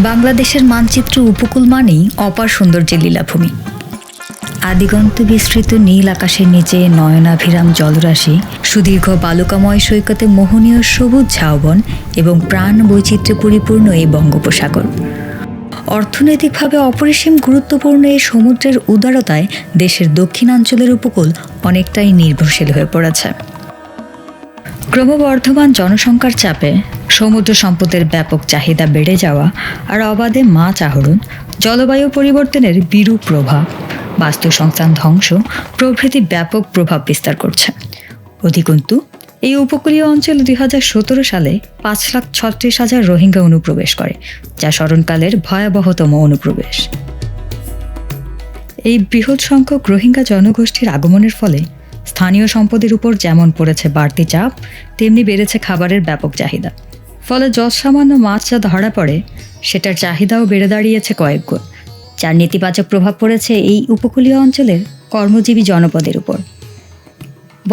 বাংলাদেশের মানচিত্র উপকূল মানেই অপার সৌন্দর্যের লীলাভূমি। আদিগন্ত বিস্তৃত নীল আকাশের নিচে নয়নাভিরাম জলরাশি, সুদীর্ঘ বালুকাময় সৈকতে মোহনীয় সবুজ ঝাউবন এবং প্রাণ বৈচিত্র্যে পরিপূর্ণ এই বঙ্গোপসাগর। অর্থনৈতিকভাবে অপরিসীম গুরুত্বপূর্ণ এই সমুদ্রের উদারতায় দেশের দক্ষিণাঞ্চলের উপকূল অনেকটাই নির্ভরশীল হয়ে পড়েছে। ক্রমবর্ধমান জনসংখ্যার চাপে সমুদ্র সম্পদের ব্যাপক চাহিদা বেড়ে যাওয়া আর অবাধে মাছ আহরণ, জলবায়ু পরিবর্তনের বিরূপ প্রভাব, বাস্তুসংস্থান ধ্বংস প্রভৃতি ব্যাপক প্রভাব বিস্তার করছে। অধিকন্তু এই উপকূলীয় অঞ্চলে 2017 সালে 5,36,000 রোহিঙ্গা অনুপ্রবেশ করে, যা স্মরণকালের ভয়াবহতম অনুপ্রবেশ। এই বৃহৎ সংখ্যক রোহিঙ্গা জনগোষ্ঠীর আগমনের ফলে স্থানীয় সম্পদের উপর যেমন পড়েছে বাড়তি চাপ, তেমনি বেড়েছে খাবারের ব্যাপক চাহিদা। ফলে যৎসামান্য মাছ যা ধরা পড়ে সেটার চাহিদাও বেড়ে দাঁড়িয়েছে কয়েক গুণ, যার নেতিবাচক প্রভাব পড়েছে এই উপকূলীয় অঞ্চলের কর্মজীবী জনপদের উপর।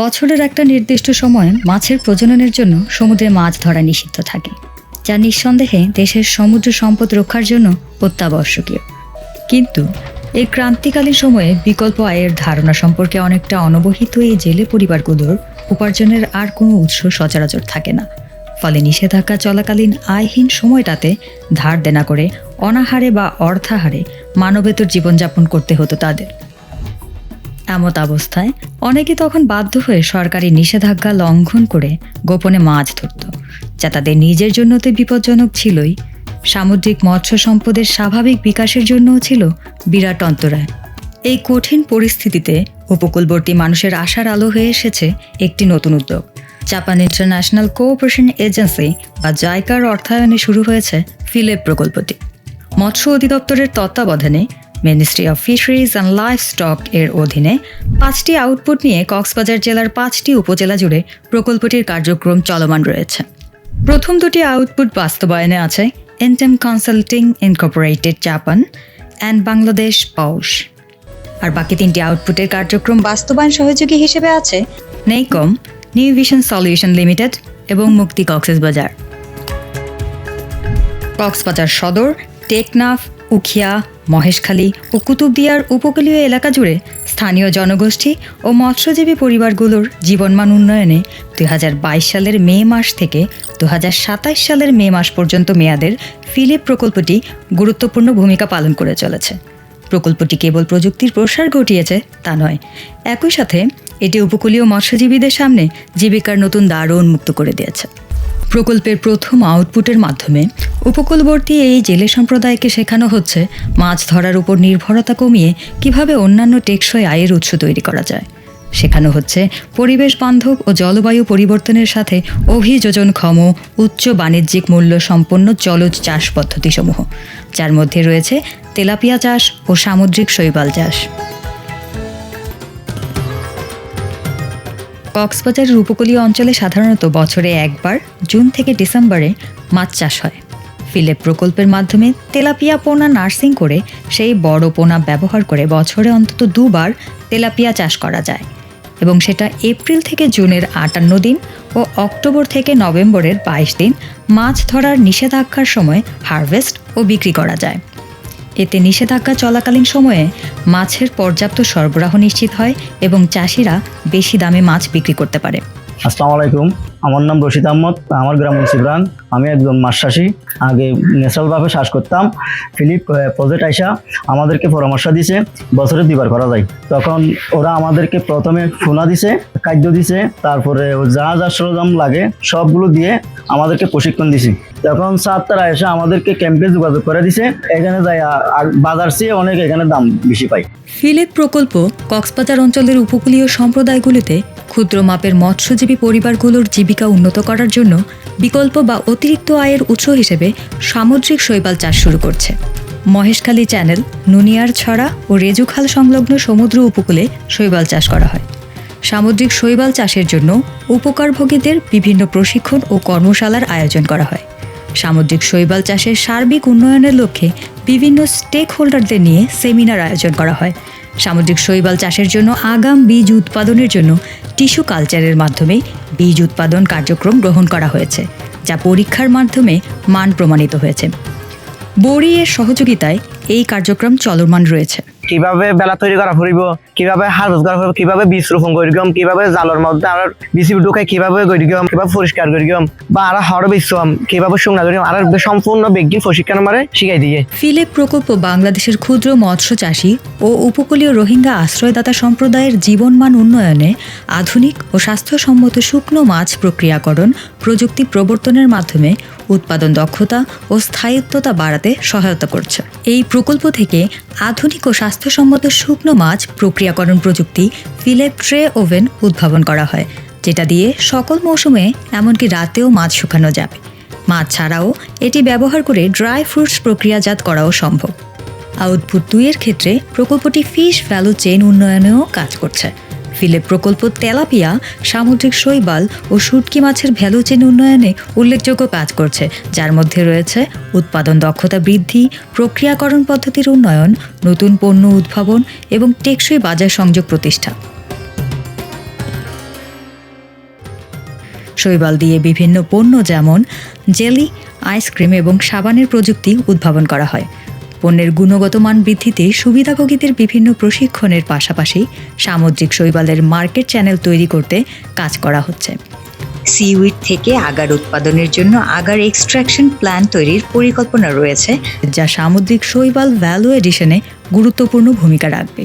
বছরের একটা নির্দিষ্ট সময়ে মাছের প্রজননের জন্য সমুদ্রে মাছ ধরা নিষিদ্ধ থাকে, যা নিঃসন্দেহে দেশের সমুদ্র সম্পদ রক্ষার জন্য অত্যাবশ্যকীয়। কিন্তু এই ক্রান্তিকালীন সময়ে বিকল্প আয়ের ধারণা সম্পর্কে অনেকটা অনবহিত এই জেলে পরিবারগুলোর উপার্জনের আর কোনো উৎস সচরাচর থাকে না। ফলে নিষেধাজ্ঞা চলাকালীন আয়হীন সময়টাতে ধার দেনা করে অনাহারে বা অর্থাহারে মানবেতর জীবনযাপন করতে হতো তাদের। এমত অবস্থায় অনেকে তখন বাধ্য হয়ে সরকারি নিষেধাজ্ঞা লঙ্ঘন করে গোপনে মাছ ধরত, যা তাদের নিজের জন্য তো বিপজ্জনক ছিলই, সামুদ্রিক মৎস্য সম্পদের স্বাভাবিক বিকাশের জন্যও ছিল বিরাট অন্তরায়। এই কঠিন পরিস্থিতিতে উপকূলবর্তী মানুষের আশার আলো হয়ে এসেছে একটি নতুন উদ্যোগ। জাপান ইন্টারন্যাশনাল কোঅপারেশন এজেন্সি বা জাইকার অর্থায়নে শুরু হয়েছে ফিলেপ প্রকল্পটি। মৎস্য অধিদপ্তরের তত্ত্বাবধানে ministry of fisheries and livestock এর অধীনে 5টি আউটপুট নিয়ে কক্সবাজার জেলার 5টি উপজেলা জুড়ে প্রকল্পটির কার্যক্রম চলমান রয়েছে। প্রথম দুটি আউটপুট বাস্তবায়নে আছে এনটেম consulting incorporated Japan and Bangladesh পৌষ, আর বাকি 3টি আউটপুটের কার্যক্রম বাস্তবায়ন সহযোগী হিসেবে আছে নেইকম, নিউ ভিশন সলিউশন লিমিটেড এবং মুক্তি কক্সবাজার। কক্সবাজার সদর, টেকনাফ, উখিয়া, মহেশখালী ও কুতুবদিয়ার উপকূলীয় এলাকা জুড়ে স্থানীয় জনগোষ্ঠী ও মৎস্যজীবী পরিবারগুলোর জীবনমান উন্নয়নে 2022 সালের মে মাস থেকে 2027 সালের মে মাস পর্যন্ত মেয়াদের ফিলিপ প্রকল্পটি গুরুত্বপূর্ণ ভূমিকা পালন করে চলেছে। প্রকল্পটি কেবল প্রযুক্তির প্রসার ঘটিয়েছে তা নয়, একই সাথে এটি উপকূলীয় মৎস্যজীবীদের সামনে জীবিকার নতুন দ্বার উন্মুক্ত করে দিয়েছে। প্রকল্পের প্রথম আউটপুটের মাধ্যমে উপকূলবর্তী এই জেলে সম্প্রদায়কে শেখানো হচ্ছে মাছ ধরার উপর নির্ভরতা কমিয়ে কিভাবে অন্যান্য টেকসই আয়ের উৎস তৈরি করা যায়। শেখানো হচ্ছে পরিবেশ বান্ধব ও জলবায়ু পরিবর্তনের সাথে অভিযোজনক্ষম উচ্চ বাণিজ্যিক মূল্য সম্পন্ন জলজ চাষ পদ্ধতিসমূহ, যার মধ্যে রয়েছে তেলাপিয়া চাষ ও সামুদ্রিক শৈবাল চাষ। কক্সবাজারের উপকূলীয় অঞ্চলে সাধারণত বছরে একবার জুন থেকে ডিসেম্বরে মাছ চাষ হয়। ফিলেপ প্রকল্পের মাধ্যমে তেলাপিয়া পোনা নার্সিং করে সেই বড় পোনা ব্যবহার করে বছরে অন্তত 2বার তেলাপিয়া চাষ করা যায় এবং সেটা এপ্রিল থেকে জুনের 58 দিন ও অক্টোবর থেকে নভেম্বরের 22 দিন মাছ ধরার নিষেধাজ্ঞার সময় হারভেস্ট ও বিক্রি করা যায়। এতে নিষেধাজ্ঞা চলাকালীন সময়ে মাছের পর্যাপ্ত সরবরাহ নিশ্চিত হয় এবং চাষিরা বেশি দামে মাছ বিক্রি করতে পারে। আসসালামু আলাইকুম, আমার নাম রশিদ আহমদ, আমার গ্রাম মুন্সিগঞ্জ। আমি একজন মাছ চাষি, আগে ন্যাচারালভাবে চাষ করতাম। ফিলিপ প্রজেক্ট আইসা আমাদেরকে পরামর্শ দিছে বছরে 2বার করা যায়। তখন ওরা আমাদেরকে প্রথমে ফোনা দিছে, খাদ্য দিছে, তারপরে যা যা সরঞ্জাম লাগে সবগুলো দিয়ে আমাদেরকে প্রশিক্ষণ দিছে। তখন ছাত্ররা এসে আমাদেরকে ক্যাম্পে যোগাযোগ করে দিছে, এখানে যাই বাজার চেয়ে অনেক এখানে দাম বেশি পাই। ফিলেপ প্রকল্প কক্সবাজার অঞ্চলের উপকূলীয় সম্প্রদায়গুলিতে ক্ষুদ্র মাপের মৎস্যজীবী পরিবারগুলোর জীবিকা উন্নত করার জন্য বিকল্প বা অতিরিক্ত আয়ের উৎস হিসেবে সামুদ্রিক শৈবাল চাষ শুরু করছে। মহেশখালী চ্যানেল, নুনিয়ার ছড়া ও রেজুখাল সংলগ্ন সমুদ্র উপকূলে শৈবাল চাষ করা হয়। সামুদ্রিক শৈবাল চাষের জন্য উপকারভোগীদের বিভিন্ন প্রশিক্ষণ ও কর্মশালার আয়োজন করা হয়। সামুদ্রিক শৈবাল চাষের সার্বিক উন্নয়নের লক্ষ্যে বিভিন্ন স্টেক হোল্ডারদের নিয়ে সেমিনার আয়োজন করা হয়। সামুদ্রিক শৈবাল চাষের জন্য আগাম বীজ উৎপাদনের জন্য টিস্যু কালচারের মাধ্যমে বীজ উৎপাদন কার্যক্রম গ্রহণ করা হয়েছে, যা পরীক্ষার মাধ্যমে মান প্রমাণিত হয়েছে। বড়ি এর সহযোগিতায় এই কার্যক্রম চলমান রয়েছে। কিভাবে বেলা তৈরি করা ফুরিব, কিভাবে হারভেস্ট করা ফুরিব, কিভাবে বীজ রোপণ করিগম, কিভাবে জালের মধ্যে আর বিসি ঢুকাই কিভাবে করিগম, কিভাবে পরিষ্কার করিগম বা আর হড় বিশ্বম কিভাবে শুকনা করিগম আর সম্পূর্ণ বিজ্ঞান প্রশিক্ষণ আমারে শিখাই দিয়ে। ফিলেপ প্রকল্প বাংলাদেশের ক্ষুদ্র মৎস্য চাষী ও উপকূলীয় রোহিঙ্গা আশ্রয়দাতা সম্প্রদায়ের জীবনমান উন্নয়নে আধুনিক ও স্বাস্থ্যসম্মত শুকনো মাছ প্রক্রিয়াকরণ প্রযুক্তি প্রবর্তনের মাধ্যমে উৎপাদন দক্ষতা ও স্থায়িত্বতা বাড়াতে সহায়তা করছে। এই প্রকল্প থেকে আধুনিক ও স্বাস্থ্যসম্মত শুকনো মাছ প্রক্রিয়াকরণ প্রযুক্তি ফিলেপ ট্রে ওভেন উদ্ভাবন করা হয়, যেটা দিয়ে সকল মৌসুমে এমনকি রাতেও মাছ শুকানো যাবে। মাছ ছাড়াও এটি ব্যবহার করে ড্রাই ফ্রুটস প্রক্রিয়াজাত করাও সম্ভব। আউটপুট 2 এর ক্ষেত্রে প্রকল্পটি ফিশ ভ্যালু চেইন উন্নয়নেও কাজ করছে। ফিলেপ প্রকল্প তেলাপিয়া, সামুদ্রিক শৈবাল ও শুটকি মাছের ভ্যালু চেইন উন্নয়নে উল্লেখযোগ্য কাজ করছে, যার মধ্যে রয়েছে উৎপাদন দক্ষতা বৃদ্ধি, প্রক্রিয়াকরণ পদ্ধতির উন্নয়ন, নতুন পণ্য উদ্ভাবন এবং টেকসই বাজার সংযোগ প্রতিষ্ঠা। শৈবাল দিয়ে বিভিন্ন পণ্য যেমন জেলি, আইসক্রিম এবং সাবানের প্রযুক্তি উদ্ভাবন করা হয়। পণ্যের গুণগত মান বৃদ্ধিতে সুবিধাভোগীদের বিভিন্ন প্রশিক্ষণের পাশাপাশি সামুদ্রিক শৈবালের মার্কেট চ্যানেল তৈরি করতে কাজ করা হচ্ছে। সিউইড থেকে আগার উৎপাদনের জন্য আগার এক্সট্রাকশন প্ল্যান্ট তৈরির পরিকল্পনা রয়েছে, যা সামুদ্রিক শৈবাল ভ্যালু এডিশনে গুরুত্বপূর্ণ ভূমিকা রাখবে।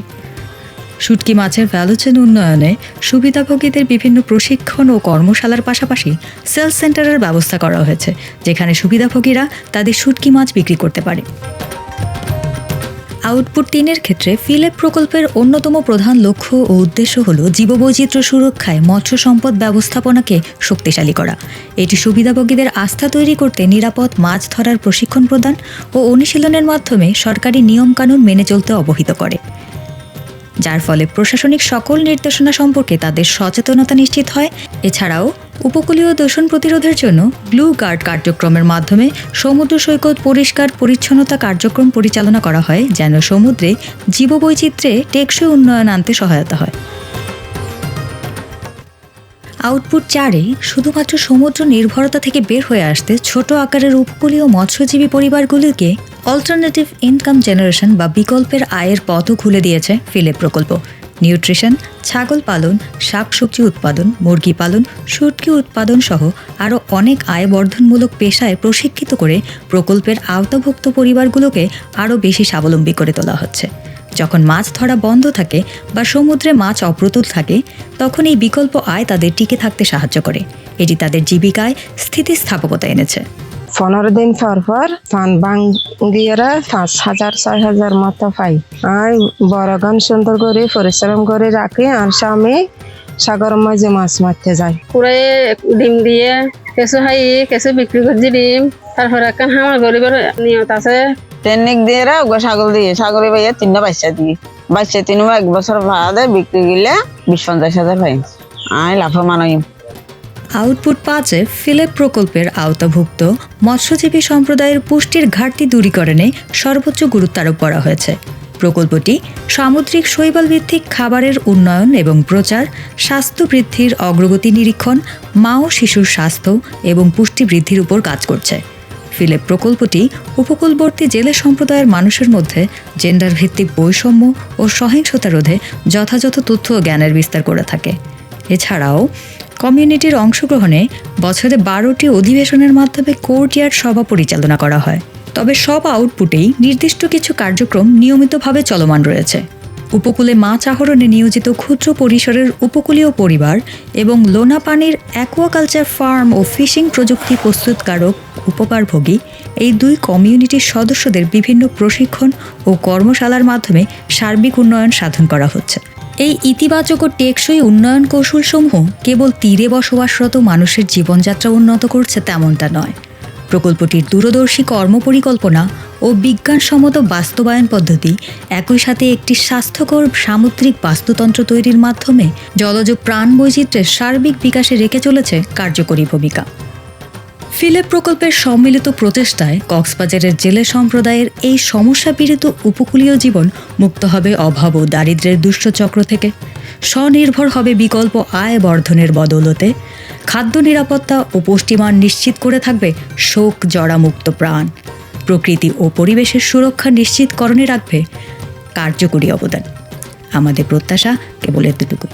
শুটকি মাছের ভ্যালু চেইন উন্নয়নে সুবিধাভোগীদের বিভিন্ন প্রশিক্ষণ ও কর্মশালার পাশাপাশি সেলস সেন্টারের ব্যবস্থা করা হয়েছে, যেখানে সুবিধাভোগীরা তাদের শুটকি মাছ বিক্রি করতে পারে। আউটপুট 3 এর ক্ষেত্রে ফিলেপ প্রকল্পের অন্যতম প্রধান লক্ষ্য ও উদ্দেশ্য হল জীববৈচিত্র্য সুরক্ষায় মৎস্য সম্পদ ব্যবস্থাপনাকে শক্তিশালী করা। এটি সুবিধাভোগীদের আস্থা তৈরি করতে নিরাপদ মাছ ধরার প্রশিক্ষণ প্রদান ও অনুশীলনের মাধ্যমে সরকারি নিয়মকানুন মেনে চলতে অবহিত করে, যার ফলে প্রশাসনিক সকল নির্দেশনা সম্পর্কে তাদের সচেতনতা নিশ্চিত হয়। এছাড়াও উপকূলীয় দূষণ প্রতিরোধের জন্য ব্লু গার্ড কার্যক্রমের মাধ্যমে সমুদ্র সৈকত পরিষ্কার পরিচ্ছন্নতা কার্যক্রম পরিচালনা করা হয়, যেন সমুদ্রে জীববৈচিত্র্যে টেকসই উন্নয়ন আনতে সহায়তা হয়। আউটপুট 4-এ শুধুমাত্র সমুদ্র নির্ভরতা থেকে বের হয়ে আসতে ছোট আকারের উপকূলীয় মৎস্যজীবী পরিবারগুলিকে অল্টারনেটিভ ইনকাম জেনারেশন বা বিকল্পের আয়ের পথও খুলে দিয়েছে ফিলেপ প্রকল্প। নিউট্রিশন, ছাগল পালন, শাকসবজি উৎপাদন, মুরগি পালন, শুটকি উৎপাদন সহ আরও অনেক আয়বর্ধনমূলক পেশায় প্রশিক্ষিত করে প্রকল্পের আওতাভুক্ত পরিবারগুলোকে আরও বেশি স্বাবলম্বী করে তোলা হচ্ছে। যখন মাছ ধরা বন্ধ থাকে বা সমুদ্রে মাছ অপ্রতুল থাকে, তখন এই বিকল্প আয় তাদের টিকে থাকতে সাহায্য করে। এটি তাদের জীবিকায় স্থিতিস্থাপকতা এনেছে। 15 দিন পর পর ফান ভাঙ্গিয়েরা 5,000-6,000 মতো পাই। আর বড়গান সুন্দর করে পরিশ্রম করে রাখে, আর স্বামী সাগরের মাঝে মাছ মারতে যায়। পুরে ডিম দিয়ে কিছু খাই, কিছু বিক্রি করছি ডিম। তারপরে এখন আমার গরিবের নিয়ত আছে। ট্রেনিং দিয়ে ছাগল দিয়ে ছাগলের ভাইয়া 3টা বাচ্চা দিয়ে বাচ্চা 3 1 বছর ভাড়া বিক্রি গেলে 20-50,000 পাই। আমি লাভবান হই। আউটপুট 5-এ ফিলেপ প্রকল্পের আওতাভুক্ত মৎস্যজীবী সম্প্রদায়ের পুষ্টির ঘাটতি দূরীকরণে সর্বোচ্চ গুরুত্ব আরোপ করা হয়েছে। প্রকল্পটি সামুদ্রিক শৈবাল ভিত্তিক খাবারের উন্নয়ন এবং প্রচার, স্বাস্থ্য বৃদ্ধির অগ্রগতি নিরীক্ষণ, মা ও শিশুর স্বাস্থ্য এবং পুষ্টি বৃদ্ধির উপর কাজ করছে। ফিলেপ প্রকল্পটি উপকূলবর্তী জেলে সম্প্রদায়ের মানুষের মধ্যে জেন্ডার ভিত্তিক বৈষম্য ও সহিংসতা রোধে যথাযথ তথ্য ও জ্ঞানের বিস্তার করে থাকে। এছাড়াও কমিউনিটির অংশগ্রহণে বছরে 12টি অধিবেশনের মাধ্যমে কোর্টইয়ার্ড সভা পরিচালনা করা হয়। তবে সব আউটপুটেই নির্দিষ্ট কিছু কার্যক্রম নিয়মিতভাবে চলমান রয়েছে। উপকূলে মাছ আহরণে নিয়োজিত ক্ষুদ্র পরিসরের উপকূলীয় পরিবার এবং লোনা পানির অ্যাকোয়াকালচার ফার্ম ও ফিশিং প্রযুক্তি প্রস্তুতকারক উপকারভোগী এই 2 কমিউনিটির সদস্যদের বিভিন্ন প্রশিক্ষণ ও কর্মশালার মাধ্যমে সার্বিক উন্নয়ন সাধন করা হচ্ছে। এই ইতিবাচক ও টেকসই উন্নয়ন কৌশলসমূহ কেবল তীরে বসবাসরত মানুষের জীবনযাত্রা উন্নত করছে তেমনটা নয়। প্রকল্পটির দূরদর্শী কর্মপরিকল্পনা ও বিজ্ঞানসম্মত বাস্তবায়ন পদ্ধতি একই সাথে একটি স্বাস্থ্যকর সামুদ্রিক বাস্তুতন্ত্র তৈরির মাধ্যমে জলজ প্রাণ বৈচিত্র্যের সার্বিক বিকাশে রেখে চলেছে কার্যকরী ভূমিকা। ফিলেপ প্রকল্পের সম্মিলিত প্রচেষ্টায় কক্সবাজারের জেলে সম্প্রদায়ের এই সমস্যাপীড়িত উপকূলীয় জীবন মুক্ত হবে অভাব ও দারিদ্র্যের দুষ্টচক্র থেকে, স্বনির্ভর হবে বিকল্প আয় বর্ধনের বদৌলতে, খাদ্য নিরাপত্তা ও পুষ্টিমান নিশ্চিত করে থাকবে শোক জরামুক্ত প্রাণ। প্রকৃতি ও পরিবেশের সুরক্ষা নিশ্চিতকরণে রাখবে কার্যকরী অবদান। আমাদের প্রত্যাশা কেবল এতটুকু।